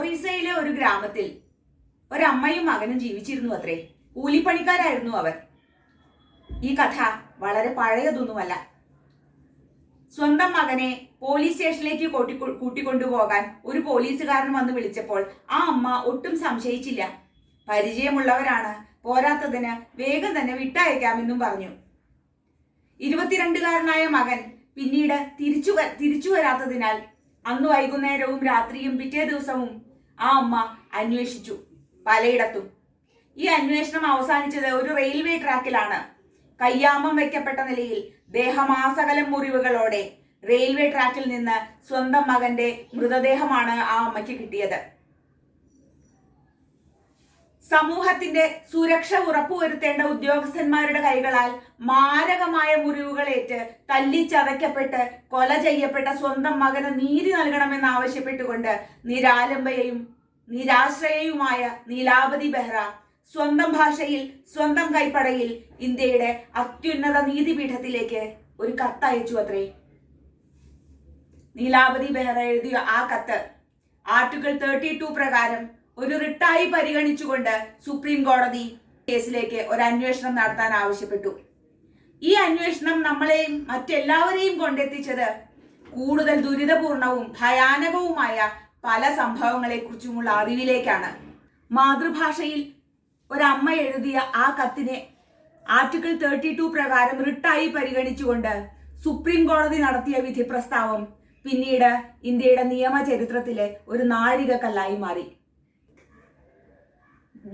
ഒറീസയിലെ ഒരു ഗ്രാമത്തിൽ ഒരമ്മയും മകനും ജീവിച്ചിരുന്നു അത്രേ. കൂലിപ്പണിക്കാരായിരുന്നു അവർ. ഈ കഥ വളരെ പഴയതൊന്നുമല്ല. സ്വന്തം മകനെ പോലീസ് സ്റ്റേഷനിലേക്ക് കൂട്ടിക്കൊണ്ടുപോകാൻ ഒരു പോലീസുകാരൻ വന്ന് വിളിച്ചപ്പോൾ ആ അമ്മ ഒട്ടും സംശയിച്ചില്ല. പരിചയമുള്ളവരാണ്, പോരാത്തതിന് വേഗം തന്നെ വിട്ടയക്കാമെന്നും പറഞ്ഞു. 22-കാരനായ മകൻ പിന്നീട് തിരിച്ചു വരാത്തതിനാൽ അന്ന് വൈകുന്നേരവും രാത്രിയും പിറ്റേ ദിവസവും ആ അമ്മ അന്വേഷിച്ചു പലയിടത്തും. ഈ അന്വേഷണം അവസാനിച്ചത് ഒരു റെയിൽവേ ട്രാക്കിലാണ്. കയ്യാമം വെക്കപ്പെട്ട നിലയിൽ ദേഹമാസകലം മുറിവുകളോടെ റെയിൽവേ ട്രാക്കിൽ നിന്ന് സ്വന്തം മകന്റെ മൃതദേഹമാണ് ആ അമ്മയ്ക്ക് കിട്ടിയത്. സമൂഹത്തിന്റെ സുരക്ഷ ഉറപ്പുവരുത്തേണ്ട ഉദ്യോഗസ്ഥന്മാരുടെ കൈകളാൽ മാരകമായ മുറിവുകളേറ്റ് തല്ലിച്ചതയ്ക്കപ്പെട്ട് കൊല ചെയ്യപ്പെട്ട സ്വന്തം മകന് നീതി നൽകണമെന്ന് ആവശ്യപ്പെട്ടുകൊണ്ട് നിരാലംബയും നിരാശ്രയയുമായ നീലാവതി ബെഹ്റ സ്വന്തം ഭാഷയിൽ സ്വന്തം കൈപ്പടയിൽ ഇന്ത്യയുടെ അത്യുന്നത നീതിപീഠത്തിലേക്ക് ഒരു കത്തയച്ചു അത്രേ. നീലാവതി ബെഹ്റ എഴുതിയ ആ കത്ത് ആർട്ടിക്കിൾ 32 പ്രകാരം ഒരു റിട്ടായി പരിഗണിച്ചുകൊണ്ട് സുപ്രീം കോടതി കേസിലേക്ക് ഒരു അന്വേഷണം നടത്താൻ ആവശ്യപ്പെട്ടു. ഈ അന്വേഷണം നമ്മളെയും മറ്റെല്ലാവരെയും കൊണ്ടെത്തിച്ചത് കൂടുതൽ ദുരിതപൂർണവും ഭയാനകവുമായ പല സംഭവങ്ങളെ കുറിച്ചുമുള്ള അറിവിലേക്കാണ്. മാതൃഭാഷയിൽ ഒരമ്മ എഴുതിയ ആ കത്തിനെ ആർട്ടിക്കിൾ 32 പ്രകാരം റിട്ടായി പരിഗണിച്ചുകൊണ്ട് സുപ്രീം കോടതി നടത്തിയ വിധി പ്രസ്താവം പിന്നീട് ഇന്ത്യയുടെ നിയമ ചരിത്രത്തിലെ ഒരു നാഴികക്കല്ലായി മാറി.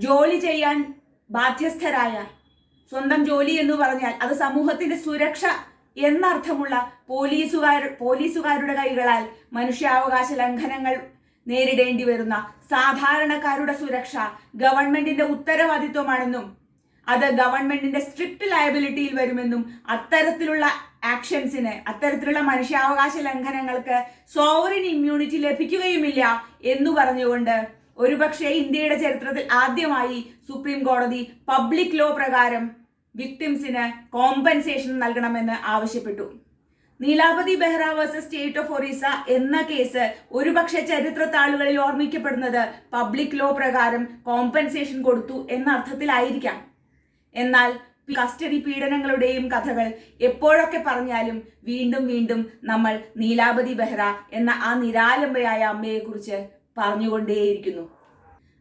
ജോലി ചെയ്യാൻ ബാധ്യസ്ഥരായ, സ്വന്തം ജോലി എന്ന് പറഞ്ഞാൽ അത് സമൂഹത്തിന്റെ സുരക്ഷ എന്നർത്ഥമുള്ള പോലീസുകാരുടെ കൈകളാൽ മനുഷ്യാവകാശ ലംഘനങ്ങൾ നേരിടേണ്ടി വരുന്ന സാധാരണക്കാരുടെ സുരക്ഷ ഗവൺമെന്റിന്റെ ഉത്തരവാദിത്വമാണെന്നും അത് ഗവൺമെന്റിന്റെ സ്ട്രിക്റ്റ് ലയബിലിറ്റിയിൽ വരുമെന്നും അത്തരത്തിലുള്ള ആക്ഷൻസിന്, അത്തരത്തിലുള്ള മനുഷ്യാവകാശ ലംഘനങ്ങൾക്ക് സോവറിൻ ഇമ്മ്യൂണിറ്റി ലഭിക്കുകയുമില്ല എന്ന് പറഞ്ഞുകൊണ്ട് ഒരുപക്ഷെ ഇന്ത്യയുടെ ചരിത്രത്തിൽ ആദ്യമായി സുപ്രീം കോടതി പബ്ലിക് ലോ പ്രകാരം വിക്ടിംസിന് കോമ്പൻസേഷൻ നൽകണമെന്ന് ആവശ്യപ്പെട്ടു. Nilavati Behera versus state of Orissa എന്ന കേസ് ഒരുപക്ഷെ ചരിത്രത്താളുകളിൽ ഓർമ്മിക്കപ്പെടുന്നത് പബ്ലിക് ലോ പ്രകാരം കോമ്പൻസേഷൻ കൊടുത്തു എന്ന അർത്ഥത്തിലായിരിക്കാം. എന്നാൽ കസ്റ്റഡി പീഡനങ്ങളുടെയും കഥകൾ എപ്പോഴൊക്കെ പറഞ്ഞാലും വീണ്ടും വീണ്ടും നമ്മൾ നീലാവതി ബെഹ്റ എന്ന ആ നിരാലംബയായ അമ്മയെ കുറിച്ച് പറഞ്ഞുകൊണ്ടേയിരിക്കുന്നു.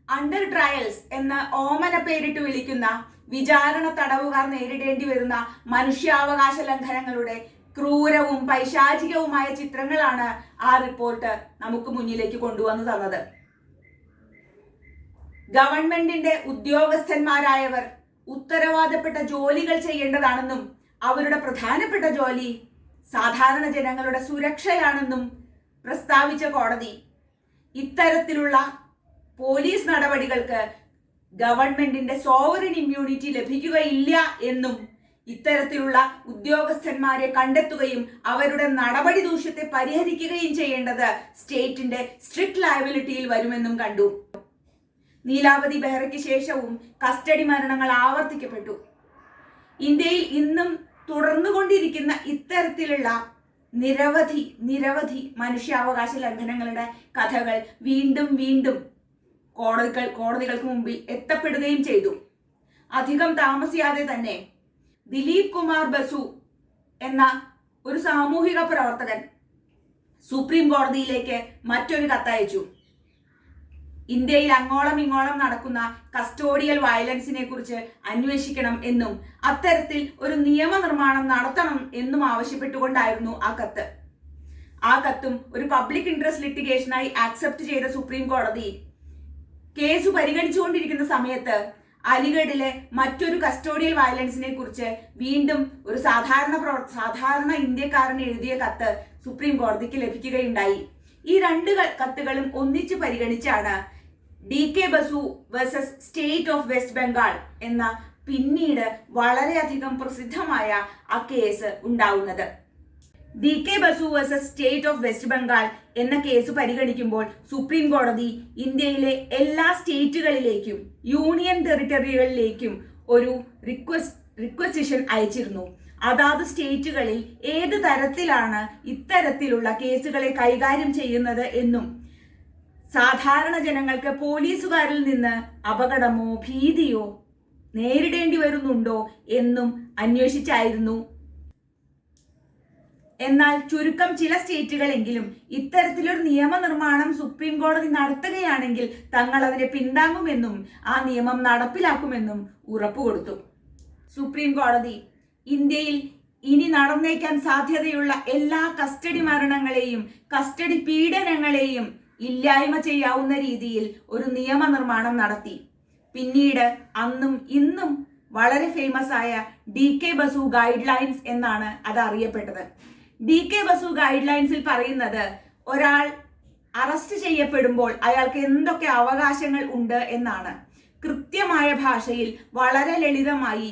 അണ്ടർ ട്രയൽസ് എന്ന ഓമന പേരിട്ട് വിളിക്കുന്ന വിചാരണ തടവുകാർ നേരിടേണ്ടി വരുന്ന മനുഷ്യാവകാശ ലംഘനങ്ങളുടെ ക്രൂരവും പൈശാചികവുമായ ചിത്രങ്ങളാണ് ആ റിപ്പോർട്ട് നമുക്ക് മുന്നിലേക്ക് കൊണ്ടുവന്നു തന്നത്. ഗവൺമെന്റിന്റെ ഉദ്യോഗസ്ഥന്മാരായവർ ഉത്തരവാദപ്പെട്ട ജോലികൾ ചെയ്യേണ്ടതാണെന്നും അവരുടെ പ്രധാനപ്പെട്ട ജോലി സാധാരണ ജനങ്ങളുടെ സുരക്ഷയാണെന്നും പ്രസ്താവിച്ച കോടതി ഇത്തരത്തിലുള്ള പോലീസ് നടപടികൾക്ക് ഗവൺമെന്റിന്റെ സോവറിൻ ഇമ്മ്യൂണിറ്റി ലഭിക്കുകയില്ല എന്നും ഇത്തരത്തിലുള്ള ഉദ്യോഗസ്ഥന്മാരെ കണ്ടെത്തുകയും അവരുടെ നടപടി ദൂഷ്യത്തെ പരിഹരിക്കുകയും ചെയ്യേണ്ടത് സ്റ്റേറ്റിന്റെ സ്ട്രിക്റ്റ് ലയബിലിറ്റിയിൽ വരുമെന്നും കണ്ടു. നീലാവതി ബെഹ്റയ്ക്ക് ശേഷവും കസ്റ്റഡി മരണങ്ങൾ ആവർത്തിക്കപ്പെട്ടു. ഇന്ത്യയിൽ ഇന്നും തുടർന്നുകൊണ്ടിരിക്കുന്ന ഇത്തരത്തിലുള്ള നിരവധി മനുഷ്യാവകാശ ലംഘനങ്ങളുടെ കഥകൾ വീണ്ടും വീണ്ടും കോടതികൾക്ക് മുമ്പിൽ എത്തപ്പെടുകയും ചെയ്തു. അധികം താമസിയാതെ തന്നെ ദിലീപ് കുമാർ ബസു എന്ന ഒരു സാമൂഹിക പ്രവർത്തകൻ സുപ്രീം കോടതിയിലേക്ക് മറ്റൊരു കത്തയച്ചു. ഇന്ത്യയിൽ അങ്ങോളം ഇങ്ങോളം നടക്കുന്ന കസ്റ്റോഡിയൽ വയലൻസിനെ കുറിച്ച് അന്വേഷിക്കണം എന്നും അത്തരത്തിൽ ഒരു നിയമനിർമ്മാണം നടത്തണം എന്നും ആവശ്യപ്പെട്ടുകൊണ്ടായിരുന്നു ആ കത്ത്. ആ കത്തും ഒരു പബ്ലിക് ഇൻട്രസ്റ്റ് ലിറ്റിഗേഷനായി ആക്സെപ്റ്റ് ചെയ്ത സുപ്രീം കോടതി കേസ് പരിഗണിച്ചുകൊണ്ടിരിക്കുന്ന സമയത്ത് അലിഗഡിലെ മറ്റൊരു കസ്റ്റോഡിയൽ വയലൻസിനെ കുറിച്ച് വീണ്ടും ഒരു സാധാരണ ഇന്ത്യക്കാരൻ എഴുതിയ കത്ത് സുപ്രീം കോടതിക്ക് ലഭിക്കുകയുണ്ടായി. ഈ രണ്ട് കത്തുകളും ഒന്നിച്ച് പരിഗണിച്ചാണ് DK Basu versus state of west Bengal എന്ന പിന്നീട് വളരെയധികം പ്രസിദ്ധമായ ആ കേസ് ഉണ്ടാവുന്നത്. DK Basu versus state of west Bengal എന്ന കേസ് പരിഗണിക്കുമ്പോൾ സുപ്രീം കോടതി ഇന്ത്യയിലെ എല്ലാ സ്റ്റേറ്റുകളിലേക്കും യൂണിയൻ ടെറിട്ടറികളിലേക്കും ഒരു റിക്വസിഷൻ അയച്ചിരുന്നു. അതാത് സ്റ്റേറ്റുകളിൽ ഏത് തരത്തിലാണ് ഇത്തരത്തിലുള്ള കേസുകളെ കൈകാര്യം ചെയ്യുന്നത് എന്നും സാധാരണ ജനങ്ങൾക്ക് പോലീസുകാരിൽ നിന്ന് അപകടമോ ഭീതിയോ നേരിടേണ്ടി വരുന്നുണ്ടോ എന്നും അന്വേഷിച്ചായിരുന്നു. എന്നാൽ ചുരുക്കം ചില സ്റ്റേറ്റുകളെങ്കിലും ഇത്തരത്തിലൊരു നിയമനിർമ്മാണം സുപ്രീം കോടതി നടത്തുകയാണെങ്കിൽ തങ്ങൾ അതിനെ പിന്താങ്ങുമെന്നും ആ നിയമം നടപ്പിലാക്കുമെന്നും ഉറപ്പുകൊടുത്തു. സുപ്രീം കോടതി ഇന്ത്യയിൽ ഇനി നടന്നേക്കാൻ സാധ്യതയുള്ള എല്ലാ കസ്റ്റഡി മരണങ്ങളെയും കസ്റ്റഡി പീഡനങ്ങളെയും ഇല്ലായ്മ ചെയ്യാവുന്ന രീതിയിൽ ഒരു നിയമനിർമ്മാണം നടത്തി. പിന്നീട് അന്നും ഇന്നും വളരെ ഫേമസ് ആയ DK ബസു ഗൈഡ് ലൈൻസ് എന്നാണ് അത് അറിയപ്പെട്ടത്. DK ബസു ഗൈഡ് ലൈൻസിൽ പറയുന്നത് ഒരാൾ അറസ്റ്റ് ചെയ്യപ്പെടുമ്പോൾ അയാൾക്ക് എന്തൊക്കെ അവകാശങ്ങൾ ഉണ്ട് എന്നാണ്. കൃത്യമായ ഭാഷയിൽ വളരെ ലളിതമായി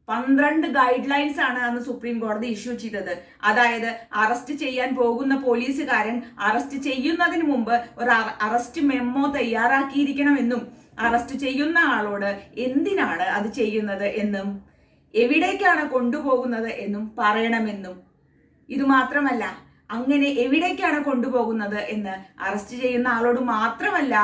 12 ഗൈഡ് ലൈൻസ് ആണ് അന്ന് സുപ്രീം കോടതി ഇഷ്യൂ ചെയ്തത്. അതായത് അറസ്റ്റ് ചെയ്യാൻ പോകുന്ന പോലീസുകാരൻ അറസ്റ്റ് ചെയ്യുന്നതിന് മുമ്പ് ഒരു അറസ്റ്റ് മെമ്മോ തയ്യാറാക്കിയിരിക്കണമെന്നും അറസ്റ്റ് ചെയ്യുന്ന ആളോട് എന്തിനാണ് അത് ചെയ്യുന്നത് എന്നും എവിടേക്കാണ് കൊണ്ടുപോകുന്നത് എന്നും പറയണമെന്നും, ഇതുമാത്രമല്ല അങ്ങനെ എവിടേക്കാണ് കൊണ്ടുപോകുന്നത് എന്ന് അറസ്റ്റ് ചെയ്യുന്ന ആളോട് മാത്രമല്ല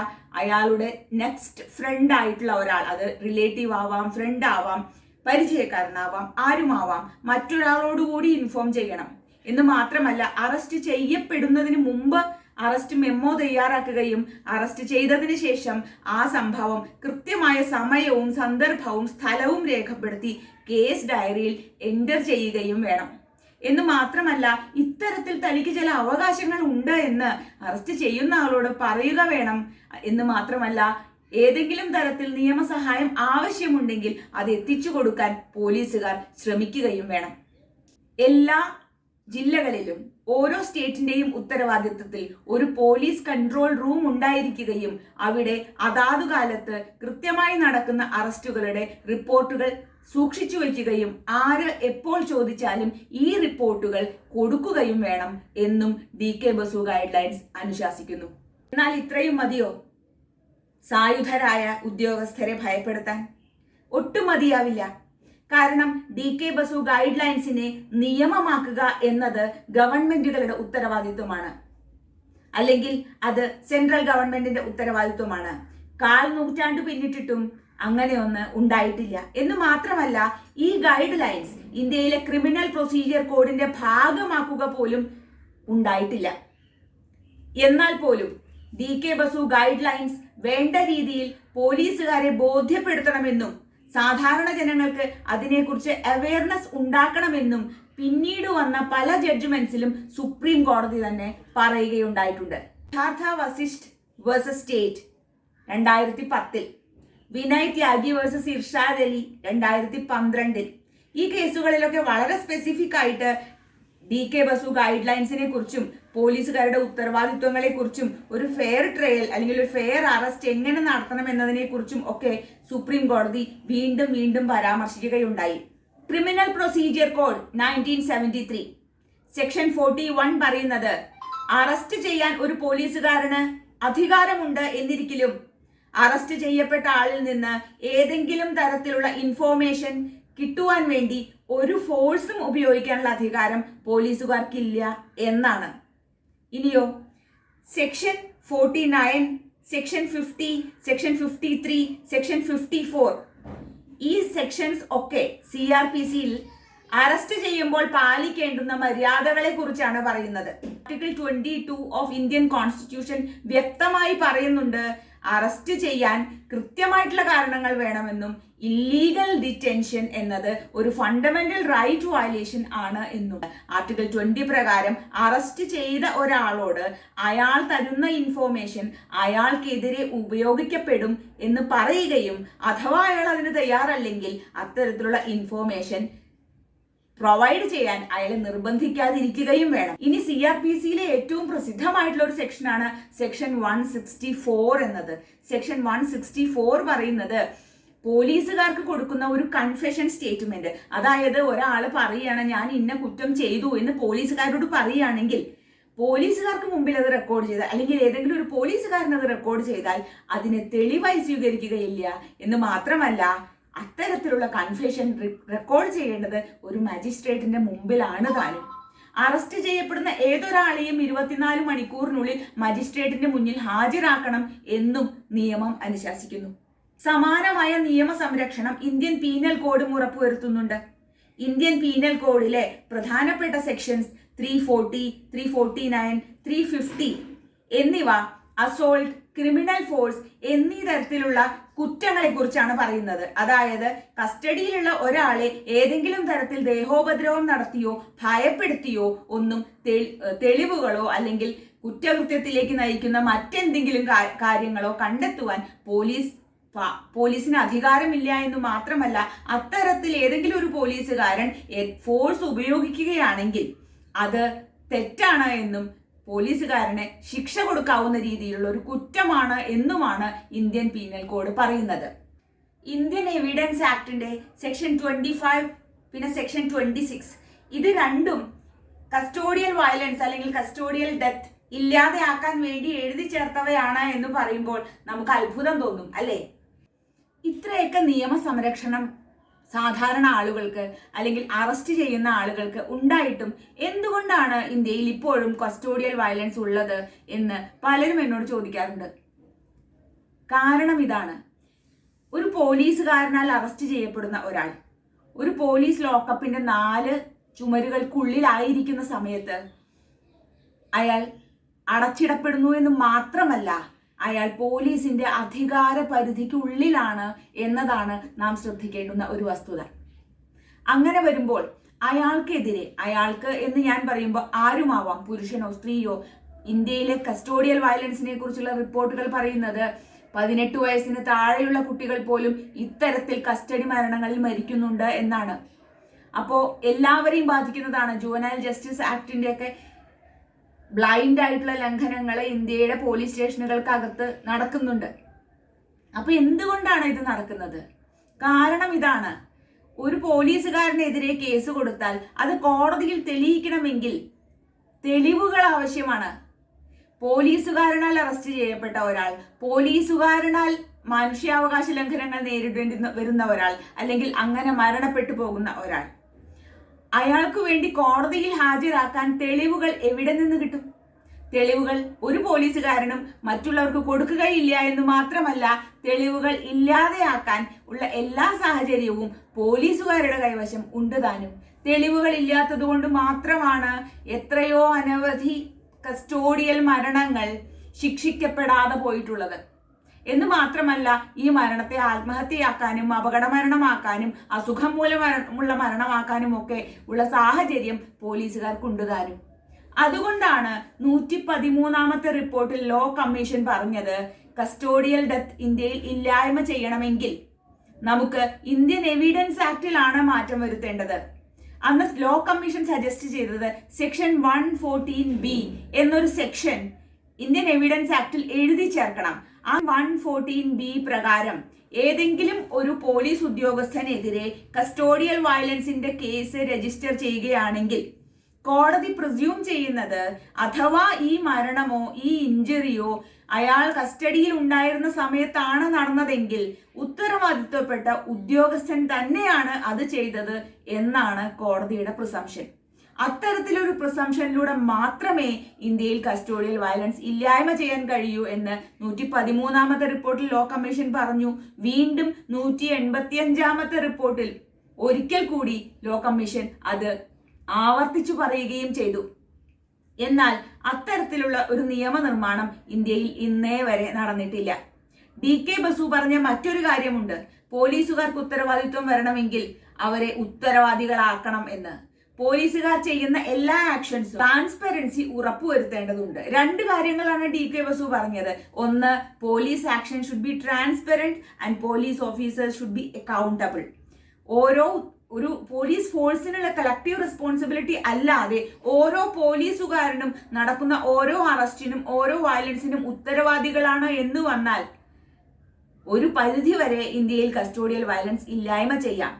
അയാളുടെ നെക്സ്റ്റ് ഫ്രണ്ട് ആയിട്ടുള്ള ഒരാൾ, അത് റിലേറ്റീവ് ആവാം, ഫ്രണ്ട് ആവാം, പരിചയക്കാരനാവാം, ആരുമാവാം, മറ്റൊരാളോടുകൂടി ഇൻഫോം ചെയ്യണം എന്ന് മാത്രമല്ല അറസ്റ്റ് ചെയ്യപ്പെടുന്നതിന് മുമ്പ് അറസ്റ്റ് മെമ്മോ തയ്യാറാക്കുകയും അറസ്റ്റ് ചെയ്തതിന് ശേഷം ആ സംഭവം കൃത്യമായ സമയവും സന്ദർഭവും സ്ഥലവും രേഖപ്പെടുത്തി കേസ് ഡയറിയിൽ എൻ്റർ ചെയ്യുകയും വേണം എന്ന് മാത്രമല്ല ഇത്തരത്തിൽ തനിക്ക് ചില അവകാശങ്ങൾ ഉണ്ട് എന്ന് അറസ്റ്റ് ചെയ്യുന്ന ആളോട് പറയുക വേണം എന്ന് മാത്രമല്ല ഏതെങ്കിലും തരത്തിൽ നിയമസഹായം ആവശ്യമുണ്ടെങ്കിൽ അത് എത്തിച്ചു കൊടുക്കാൻ പോലീസുകാർ ശ്രമിക്കുകയും വേണം. എല്ലാ ജില്ലകളിലും ഓരോ സ്റ്റേറ്റിന്റെയും ഉത്തരവാദിത്വത്തിൽ ഒരു പോലീസ് കൺട്രോൾ റൂം ഉണ്ടായിരിക്കുകയും അവിടെ അതാതു കാലത്ത് കൃത്യമായി നടക്കുന്ന അറസ്റ്റുകളുടെ റിപ്പോർട്ടുകൾ സൂക്ഷിച്ചു വയ്ക്കുകയും ആര് എപ്പോൾ ചോദിച്ചാലും ഈ റിപ്പോർട്ടുകൾ കൊടുക്കുകയും വേണം എന്നും DK ബസു ഗൈഡ് ലൈൻസ് അനുശാസിക്കുന്നു. എന്നാൽ ഇത്രയും മതിയോ സായുധരായ ഉദ്യോഗസ്ഥരെ ഭയപ്പെടുത്താൻ? ഒട്ടും മതിയാവില്ല. കാരണം DK ബസു ഗൈഡ് ലൈൻസിനെ നിയമമാക്കുക എന്നത് ഗവൺമെന്റുകളുടെ ഉത്തരവാദിത്വമാണ്, അല്ലെങ്കിൽ അത് സെൻട്രൽ ഗവൺമെന്റിന്റെ ഉത്തരവാദിത്വമാണ്. 1/4 നൂറ്റാണ്ട് പിന്നിട്ടിട്ടും അങ്ങനെ ഒന്ന് ഉണ്ടായിട്ടില്ല എന്ന് മാത്രമല്ല ഈ ഗൈഡ് ലൈൻസ് ഇന്ത്യയിലെ ക്രിമിനൽ പ്രൊസീജിയർ കോഡിന്റെ ഭാഗമാക്കുക പോലും ഉണ്ടായിട്ടില്ല. എന്നാൽ പോലും DK ബസു ഗൈഡ് ലൈൻസ് വേണ്ട രീതിയിൽ പോലീസുകാരെ ബോധ്യപ്പെടുത്തണമെന്നും സാധാരണ ജനങ്ങൾക്ക് അതിനെക്കുറിച്ച് അവയർനെസ് ഉണ്ടാക്കണമെന്നും പിന്നീട് വന്ന പല ജഡ്ജ്മെന്റ്സിലും സുപ്രീം കോടതി തന്നെ പറയുകയുണ്ടായിട്ടുണ്ട്. സിദ്ധാർത്ഥ വസിഷ്ഠ് വേഴ്സസ് സ്റ്റേറ്റ് 2010, വിനയ് ത്യാഗി വേഴ്സസ് ഇർഷാദ് അലി 2012. ഈ കേസുകളിലൊക്കെ വളരെ സ്പെസിഫിക് ആയിട്ട് DK ബസു ഗൈഡ് ലൈൻസിനെ കുറിച്ചും പോലീസുകാരുടെ ഉത്തരവാദിത്വങ്ങളെ കുറിച്ചും ഒരു ഫെയർ ട്രയൽ അല്ലെങ്കിൽ ഒരു ഫെയർ അറസ്റ്റ് എങ്ങനെ നടത്തണം എന്നതിനെ കുറിച്ചും ഒക്കെ സുപ്രീം കോടതി വീണ്ടും വീണ്ടും പരാമർശിക്കുകയുണ്ടായി. ക്രിമിനൽ പ്രൊസീജിയർ കോഡ് 1973 സെക്ഷൻ 41 പറയുന്നത് അറസ്റ്റ് ചെയ്യാൻ ഒരു പോലീസുകാരന് അധികാരമുണ്ട് എന്നിരിക്കലും അറസ്റ്റ് ചെയ്യപ്പെട്ട ആളിൽ നിന്ന് ഏതെങ്കിലും തരത്തിലുള്ള ഇൻഫോർമേഷൻ കിട്ടുവാൻ വേണ്ടി ഒരു ഫോഴ്സും ഉപയോഗിക്കാനുള്ള അധികാരം പോലീസുകാർക്കില്ല എന്നാണ്. ഇനിയോ സെക്ഷൻ 49, സെക്ഷൻ 50, സെക്ഷൻ 53, സെക്ഷൻ 54 ഈ സെക്ഷൻസ് ഒക്കെ CRPCയിൽ അറസ്റ്റ് ചെയ്യുമ്പോൾ പാലിക്കേണ്ടുന്ന മര്യാദകളെ കുറിച്ചാണ് പറയുന്നത്. ആർട്ടിക്കിൾ 22 ഓഫ് ഇന്ത്യൻ കോൺസ്റ്റിറ്റ്യൂഷൻ വ്യക്തമായി പറയുന്നുണ്ട് അറസ്റ്റ് ചെയ്യാൻ കൃത്യമായിട്ടുള്ള കാരണങ്ങൾ വേണമെന്നും ഇല്ലീഗൽ ഡിറ്റൻഷൻ എന്നത് ഒരു ഫണ്ടമെന്റൽ റൈറ്റ് വയലേഷൻ ആണ് എന്നും. ആർട്ടിക്കിൾ 20 പ്രകാരം അറസ്റ്റ് ചെയ്ത ഒരാളോട് അയാൾ തരുന്ന ഇൻഫോർമേഷൻ അയാൾക്കെതിരെ ഉപയോഗിക്കപ്പെടും എന്ന് പറയുകയും അഥവാ അയാൾ അതിന് തയ്യാറല്ലെങ്കിൽ അത്തരത്തിലുള്ള ഇൻഫോർമേഷൻ പ്രൊവൈഡ് ചെയ്യാൻ അയാളെ നിർബന്ധിക്കാതിരിക്കുകയും വേണം. ഇനി CRPCയിലെ ഏറ്റവും പ്രസിദ്ധമായിട്ടുള്ള ഒരു സെക്ഷനാണ് സെക്ഷൻ 164 എന്നത്. സെക്ഷൻ 164 പറയുന്നത് പോലീസുകാർക്ക് കൊടുക്കുന്ന ഒരു കൺഫെഷൻ സ്റ്റേറ്റ്മെന്റ്, അതായത് ഒരാൾ പറയുകയാണ് ഞാൻ ഇന്ന കുറ്റം ചെയ്തു എന്ന് പോലീസുകാരോട് പറയുകയാണെങ്കിൽ പോലീസുകാർക്ക് മുമ്പിൽ അത് റെക്കോർഡ് ചെയ്താൽ അല്ലെങ്കിൽ ഏതെങ്കിലും ഒരു പോലീസുകാരൻ അത് റെക്കോർഡ് ചെയ്താൽ അതിനെ തെളിവായി സ്വീകരിക്കുകയില്ല എന്ന് മാത്രമല്ല അത്തരത്തിലുള്ള കൺഫെഷൻ റെക്കോർഡ് ചെയ്യേണ്ടത് ഒരു മജിസ്ട്രേറ്റിന്റെ മുമ്പിലാണ് താനും. അറസ്റ്റ് ചെയ്യപ്പെടുന്ന ഏതൊരാളെയും 24 മണിക്കൂറിനുള്ളിൽ മജിസ്ട്രേറ്റിന്റെ മുന്നിൽ ഹാജരാക്കണം എന്നും നിയമം അനുശാസിക്കുന്നു. സമാനമായ നിയമ സംരക്ഷണം ഇന്ത്യൻ പീനൽ കോഡും ഉറപ്പുവരുത്തുന്നുണ്ട്. ഇന്ത്യൻ പീനൽ കോഡിലെ പ്രധാനപ്പെട്ട സെക്ഷൻസ് 340, 349, 350 എന്നിവ അസോൾട്ട്, ക്രിമിനൽ ഫോഴ്സ് എന്നീ തരത്തിലുള്ള കുറ്റങ്ങളെ കുറിച്ചാണ് പറയുന്നത്. അതായത് കസ്റ്റഡിയിലുള്ള ഒരാളെ ഏതെങ്കിലും തരത്തിൽ ദേഹോപദ്രവം നടത്തിയോ ഭയപ്പെടുത്തിയോ ഒന്നും തെളിവുകളോ അല്ലെങ്കിൽ കുറ്റകൃത്യത്തിലേക്ക് നയിക്കുന്ന മറ്റെന്തെങ്കിലും കാര്യങ്ങളോ കണ്ടെത്തുവാൻ പോലീസിന് അധികാരമില്ല എന്ന് മാത്രമല്ല, അത്തരത്തിൽ ഏതെങ്കിലും ഒരു പോലീസുകാരൻ ഫോഴ്സ് ഉപയോഗിക്കുകയാണെങ്കിൽ അത് തെറ്റാണ് എന്നും പോലീസുകാരന് ശിക്ഷ കൊടുക്കാവുന്ന രീതിയിലുള്ള ഒരു കുറ്റമാണ് എന്നുമാണ് ഇന്ത്യൻ പീനൽ കോഡ് പറയുന്നത്. ഇന്ത്യൻ എവിഡൻസ് ആക്ടിന്റെ സെക്ഷൻ 25 പിന്നെ സെക്ഷൻ 26 ഇത് രണ്ടും കസ്റ്റോഡിയൽ വയലൻസ് അല്ലെങ്കിൽ കസ്റ്റോഡിയൽ ഡെത്ത് ഇല്ലാതെയാക്കാൻ വേണ്ടി എഴുതി ചേർത്തവയാണ് എന്ന് പറയുമ്പോൾ നമുക്ക് അത്ഭുതം തോന്നും, അല്ലേ? ഇത്രയൊക്കെ നിയമ സംരക്ഷണം സാധാരണ ആളുകൾക്ക് അല്ലെങ്കിൽ അറസ്റ്റ് ചെയ്യുന്ന ആളുകൾക്ക് ഉണ്ടായിട്ടും എന്തുകൊണ്ടാണ് ഇന്ത്യയിൽ ഇപ്പോഴും കസ്റ്റോഡിയൽ വയലൻസ് ഉള്ളത് എന്ന് പലരും എന്നോട് ചോദിക്കാറുണ്ട്. കാരണം ഇതാണ്. ഒരു പോലീസുകാരനാൽ അറസ്റ്റ് ചെയ്യപ്പെടുന്ന ഒരാൾ ഒരു പോലീസ് ലോക്കപ്പിന്റെ 4 ചുമരുകൾക്കുള്ളിലായിരിക്കുന്ന സമയത്ത് അയാൾ അടച്ചിടപ്പെടുന്നു എന്ന് മാത്രമല്ല, അയാൾ പോലീസിന്റെ അധികാര പരിധിക്കുള്ളിലാണ് എന്നതാണ് നാം ശ്രദ്ധിക്കേണ്ടുന്ന ഒരു വസ്തുത. അങ്ങനെ വരുമ്പോൾ അയാൾക്ക് എന്ന് ഞാൻ പറയുമ്പോൾ ആരുമാവാം, പുരുഷനോ സ്ത്രീയോ. ഇന്ത്യയിലെ കസ്റ്റോഡിയൽ വയലൻസിനെ കുറിച്ചുള്ള റിപ്പോർട്ടുകൾ പറയുന്നത് 18 വയസ്സിന് താഴെയുള്ള കുട്ടികൾ പോലും ഇത്തരത്തിൽ കസ്റ്റഡി മരണങ്ങളിൽ മരിക്കുന്നുണ്ട് എന്നാണ്. അപ്പോൾ എല്ലാവരെയും ബാധിക്കുന്നതാണ്. ജുവനൈൽ ജസ്റ്റിസ് ആക്ടിന്റെ ഒക്കെ ബ്ലൈൻഡ് ആയിട്ടുള്ള ലംഘനങ്ങൾ ഇന്ത്യയുടെ പോലീസ് സ്റ്റേഷനുകൾക്കകത്ത് നടക്കുന്നുണ്ട്. അപ്പൊ എന്തുകൊണ്ടാണ് ഇത് നടക്കുന്നത്? കാരണം ഇതാണ്. ഒരു പോലീസുകാരനെതിരെ കേസ് കൊടുത്താൽ അത് കോടതിയിൽ തെളിയിക്കണമെങ്കിൽ തെളിവുകൾ ആവശ്യമാണ്. പോലീസുകാരനാൽ അറസ്റ്റ് ചെയ്യപ്പെട്ട ഒരാൾ, പോലീസുകാരനാൽ മനുഷ്യാവകാശ ലംഘനങ്ങൾ നേരിടേണ്ടി വരുന്ന ഒരാൾ, അല്ലെങ്കിൽ അങ്ങനെ മരണപ്പെട്ടു പോകുന്ന ഒരാൾ, അയാൾക്ക് വേണ്ടി കോടതിയിൽ ഹാജരാക്കാൻ തെളിവുകൾ എവിടെ നിന്ന് കിട്ടും? തെളിവുകൾ ഒരു പോലീസുകാരനും മറ്റുള്ളവർക്ക് കൊടുക്കുകയില്ല എന്ന് മാത്രമല്ല, തെളിവുകൾ ഇല്ലാതെയാക്കാൻ ഉള്ള എല്ലാ സാഹചര്യവും പോലീസുകാരുടെ കൈവശം ഉണ്ട് താനും. തെളിവുകൾ ഇല്ലാത്തത് കൊണ്ട് മാത്രമാണ് എത്രയോ അനവധി കസ്റ്റോഡിയൽ മരണങ്ങൾ ശിക്ഷിക്കപ്പെടാതെ പോയിട്ടുള്ളത്. എന്ന് മാത്രമല്ല, ഈ മരണത്തെ ആത്മഹത്യയാക്കാനും അപകടമരണമാക്കാനും അസുഖം മൂലമുള്ള മരണമാക്കാനും ഒക്കെ ഉള്ള സാഹചര്യം പോലീസുകാർക്കുണ്ട് താനും. അതുകൊണ്ടാണ് 113ാമത്തെ റിപ്പോർട്ടിൽ ലോ കമ്മീഷൻ പറഞ്ഞത് കസ്റ്റോഡിയൽ ഡെത്ത് ഇന്ത്യയിൽ ഇല്ലായ്മ ചെയ്യണമെങ്കിൽ നമുക്ക് ഇന്ത്യൻ എവിഡൻസ് ആക്ടിലാണ് മാറ്റം വരുത്തേണ്ടത്. അന്ന് ലോ കമ്മീഷൻ സജസ്റ്റ് ചെയ്തത് സെക്ഷൻ 114B എന്നൊരു സെക്ഷൻ ഇന്ത്യൻ എവിഡൻസ് ആക്ടിൽ എഴുതി ചേർക്കണം. ആ 114B പ്രകാരം ഏതെങ്കിലും ഒരു പോലീസ് ഉദ്യോഗസ്ഥനെതിരെ കസ്റ്റോഡിയൽ വയലൻസിന്റെ കേസ് രജിസ്റ്റർ ചെയ്യുകയാണെങ്കിൽ കോടതി പ്രിസ്യൂം ചെയ്യുന്നത് അഥവാ ഈ മരണമോ ഈ ഇഞ്ചുറിയോ അയാൾ കസ്റ്റഡിയിൽ ഉണ്ടായിരുന്ന സമയത്താണ് നടന്നതെങ്കിൽ ഉത്തരവാദിത്വപ്പെട്ട ഉദ്യോഗസ്ഥൻ തന്നെയാണ് അത് ചെയ്തത് എന്നാണ് കോടതിയുടെ പ്രിസംഷൻ. അത്തരത്തിലൊരു പ്രിസംഷനിലൂടെ മാത്രമേ ഇന്ത്യയിൽ കസ്റ്റോഡിയൽ വയലൻസ് ഇല്ലായ്മ ചെയ്യാൻ കഴിയൂ എന്ന് 113ാമത്തെ റിപ്പോർട്ടിൽ ലോ കമ്മീഷൻ പറഞ്ഞു. വീണ്ടും 185ാമത്തെ റിപ്പോർട്ടിൽ ഒരിക്കൽ കൂടി ലോ കമ്മീഷൻ അത് ആവർത്തിച്ചു പറയുകയും ചെയ്തു. എന്നാൽ അത്തരത്തിലുള്ള ഒരു നിയമനിർമ്മാണം ഇന്ത്യയിൽ ഇന്നേ വരെ നടന്നിട്ടില്ല. DK ബസു പറഞ്ഞ മറ്റൊരു കാര്യമുണ്ട്. പോലീസുകാർക്ക് ഉത്തരവാദിത്വം വരണമെങ്കിൽ അവരെ ഉത്തരവാദികളാക്കണം എന്ന്. പോലീസുകാർ ചെയ്യുന്ന എല്ലാ ആക്ഷൻസും ട്രാൻസ്പെറൻസി ഉറപ്പുവരുത്തേണ്ടതുണ്ട്. 2 കാര്യങ്ങളാണ് DK ബസു പറഞ്ഞത്. ഒന്ന്, police action should be transparent and police officers should be accountable. ഒരു പോലീസ് ഫോഴ്സിനുള്ള കളക്റ്റീവ് റെസ്പോൺസിബിലിറ്റി അല്ലാതെ ഓരോ പോലീസുകാരനും നടക്കുന്ന ഓരോ അറസ്റ്റിനും ഓരോ വയലൻസിനും ഉത്തരവാദികളാണ് എന്ന് വന്നാൽ ഒരു പരിധി വരെ ഇന്ത്യയിൽ കസ്റ്റോഡിയൽ വയലൻസ് ഇല്ലായ്മ ചെയ്യാം.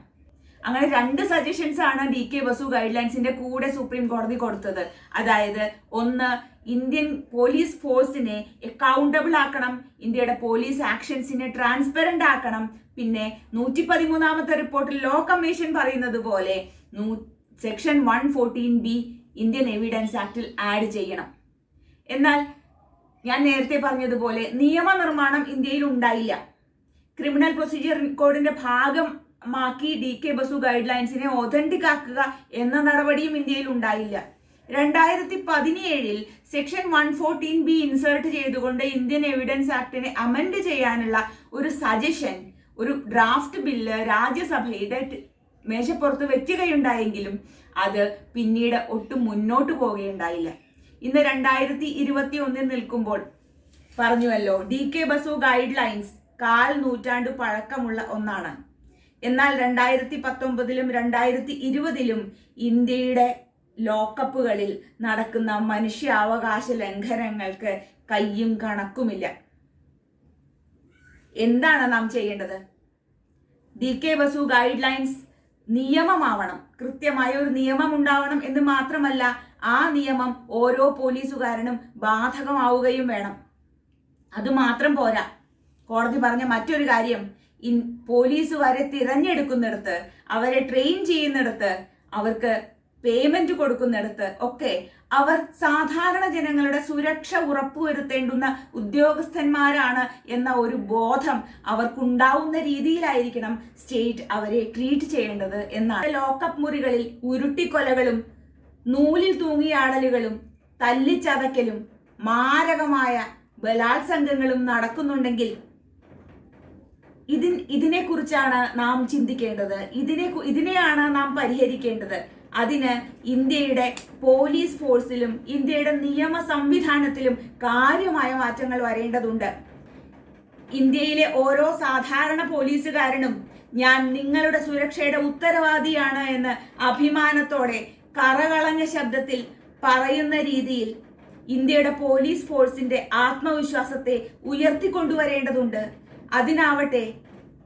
അങ്ങനെ 2 സജഷൻസ് ആണ് DK ബസു ഗൈഡ് ലൈൻസിന്റെ കൂടെ സുപ്രീം കോടതി കൊടുത്തത്. അതായത് ഒന്ന്, ഇന്ത്യൻ പോലീസ് ഫോഴ്സിനെ അക്കൗണ്ടബിൾ ആക്കണം, ഇന്ത്യയുടെ പോലീസ് ആക്ഷൻസിനെ ട്രാൻസ്പെറന്റ് ആക്കണം. പിന്നെ 113ാമത്തെ റിപ്പോർട്ടിൽ ലോ കമ്മീഷൻ പറയുന്നത് പോലെ സെക്ഷൻ 114B ഇന്ത്യൻ എവിഡൻസ് ആക്ടിൽ ആഡ് ചെയ്യണം. എന്നാൽ ഞാൻ നേരത്തെ പറഞ്ഞതുപോലെ നിയമനിർമ്മാണം ഇന്ത്യയിൽ ഉണ്ടായില്ല. ക്രിമിനൽ പ്രൊസീജിയർ കോഡിന്റെ ഭാഗമാക്കി DK ബസു ഗൈഡ് ലൈൻസിനെ ഒതന്റിക് ആക്കുക എന്ന നടപടിയും ഇന്ത്യയിൽ ഉണ്ടായില്ല. 2017 സെക്ഷൻ 114B ഇൻസേർട്ട് ചെയ്തുകൊണ്ട് ഇന്ത്യൻ എവിഡൻസ് ആക്ടിനെ അമെൻഡ് ചെയ്യാനുള്ള ഒരു സജഷൻ, ഒരു ഡ്രാഫ്റ്റ് ബില്ല് രാജ്യസഭയുടെ മേശപ്പുറത്ത് വെക്കുകയുണ്ടായെങ്കിലും അത് പിന്നീട് ഒട്ടും മുന്നോട്ട് പോവുകയുണ്ടായില്ല. ഇന്ന് 2021 നിൽക്കുമ്പോൾ പറഞ്ഞുവല്ലോ, DK ബസു ഗൈഡ് ലൈൻസ് 1/4 നൂറ്റാണ്ട് പഴക്കമുള്ള ഒന്നാണ്. എന്നാൽ 2019 2020 ഇന്ത്യയുടെ ലോക്കപ്പുകളിൽ നടക്കുന്ന മനുഷ്യാവകാശ ലംഘനങ്ങൾക്ക് കയ്യും കണക്കുമില്ല. എന്താണ് നാം ചെയ്യേണ്ടത്? DK ബസു ഗൈഡ് ലൈൻസ് നിയമമാവണം, കൃത്യമായ ഒരു നിയമം ഉണ്ടാവണം എന്ന് മാത്രമല്ല, ആ നിയമം ഓരോ പോലീസുകാരനും ബാധകമാവുകയും വേണം. അതുമാത്രം പോരാ. കോടതി പറഞ്ഞ മറ്റൊരു കാര്യം, പോലീസുകാരെ തിരഞ്ഞെടുക്കുന്നിടത്ത്, അവരെ ട്രെയിൻ ചെയ്യുന്നിടത്ത്, അവർക്ക് പേയ്മെന്റ് കൊടുക്കുന്നിടത്ത് ഒക്കെ അവർ സാധാരണ ജനങ്ങളുടെ സുരക്ഷ ഉറപ്പുവരുത്തേണ്ടുന്ന ഉദ്യോഗസ്ഥന്മാരാണ് എന്ന ഒരു ബോധം അവർക്കുണ്ടാവുന്ന രീതിയിലായിരിക്കണം സ്റ്റേറ്റ് അവരെ ട്രീറ്റ് ചെയ്യേണ്ടത് എന്നാണ്. ലോക്കപ്പ് മുറികളിൽ ഉരുട്ടിക്കൊലകളും നൂലിൽ തൂങ്ങിയാടലുകളും തല്ലിച്ചതയ്ക്കലും മാരകമായ ബലാത്സംഗങ്ങളും നടക്കുന്നുണ്ടെങ്കിൽ ഇതിനെക്കുറിച്ചാണ് നാം ചിന്തിക്കേണ്ടത്. ഇതിനെയാണ് നാം പരിഹരിക്കേണ്ടത്. അതിന് ഇന്ത്യയുടെ പോലീസ് ഫോഴ്സിലും ഇന്ത്യയുടെ നിയമ സംവിധാനത്തിലും കാര്യമായ മാറ്റങ്ങൾ വരേണ്ടതുണ്ട്. ഇന്ത്യയിലെ ഓരോ സാധാരണ പോലീസുകാരനും ഞാൻ നിങ്ങളുടെ സുരക്ഷയുടെ ഉത്തരവാദിയാണ് എന്ന് അഭിമാനത്തോടെ കറകളഞ്ഞ ശബ്ദത്തിൽ പറയുന്ന രീതിയിൽ ഇന്ത്യയുടെ പോലീസ് ഫോഴ്സിന്റെ ആത്മവിശ്വാസത്തെ ഉയർത്തിക്കൊണ്ടുവരേണ്ടതുണ്ട്. അതിനാവട്ടെ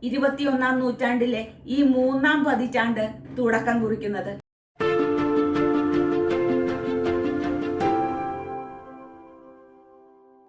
21-ാം നൂറ്റാണ്ടിലെ ഈ 3-ാം പതിറ്റാണ്ട് തുടക്കം കുറിക്കുന്നത്.